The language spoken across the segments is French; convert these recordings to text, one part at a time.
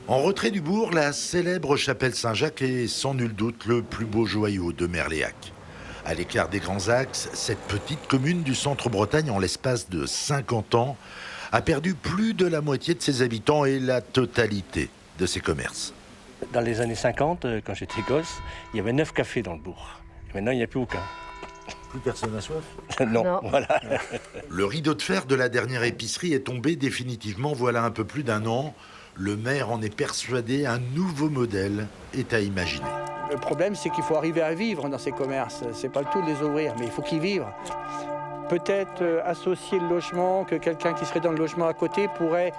En retrait du bourg, la célèbre chapelle Saint-Jacques est sans nul doute le plus beau joyau de Merléac. À l'écart des grands axes, cette petite commune du centre-Bretagne, en l'espace de 50 ans, a perdu plus de la moitié de ses habitants et la totalité de ses commerces. Dans les années 50, quand j'étais gosse, il y avait 9 cafés dans le bourg. Et maintenant, il n'y a plus aucun. Plus personne n'a soif. Non, voilà. Le rideau de fer de la dernière épicerie est tombé définitivement voilà un peu plus d'1 an. Le maire en est persuadé, un nouveau modèle est à imaginer. Le problème, c'est qu'il faut arriver à vivre dans ces commerces. C'est pas le tout de les ouvrir, mais il faut qu'ils vivent. Peut-être associer le logement, que quelqu'un qui serait dans le logement à côté pourrait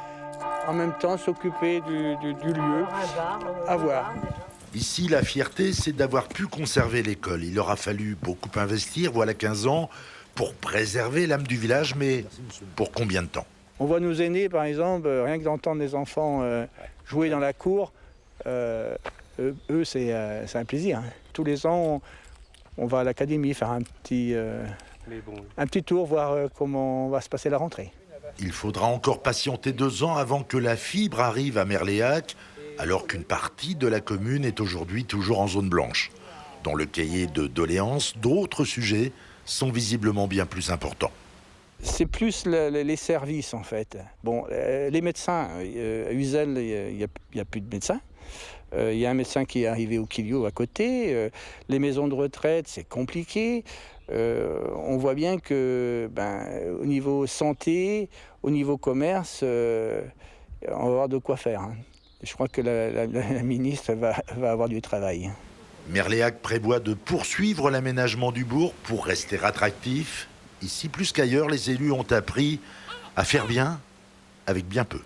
en même temps s'occuper du lieu. À voir. Ici, la fierté, c'est d'avoir pu conserver l'école. Il aura fallu beaucoup investir, voilà 15 ans, pour préserver l'âme du village, mais pour combien de temps ? On voit nos aînés, par exemple, rien que d'entendre les enfants jouer dans la cour, eux, c'est un plaisir. Tous les ans, on va à l'académie faire un petit tour, voir comment va se passer la rentrée. Il faudra encore patienter 2 ans avant que la fibre arrive à Merléac, alors qu'une partie de la commune est aujourd'hui toujours en zone blanche. Dans le cahier de doléances, d'autres sujets sont visiblement bien plus importants. C'est plus les services, en fait. Bon, les médecins, à Uzel, il n'y a plus de médecins. Il y a un médecin qui est arrivé au Quilio à côté. Les maisons de retraite, c'est compliqué. On voit bien que, au niveau santé, au niveau commerce, on va avoir de quoi faire. Je crois que la ministre va avoir du travail. Merléac prévoit de poursuivre l'aménagement du bourg pour rester attractif. Ici, plus qu'ailleurs, les élus ont appris à faire bien avec bien peu.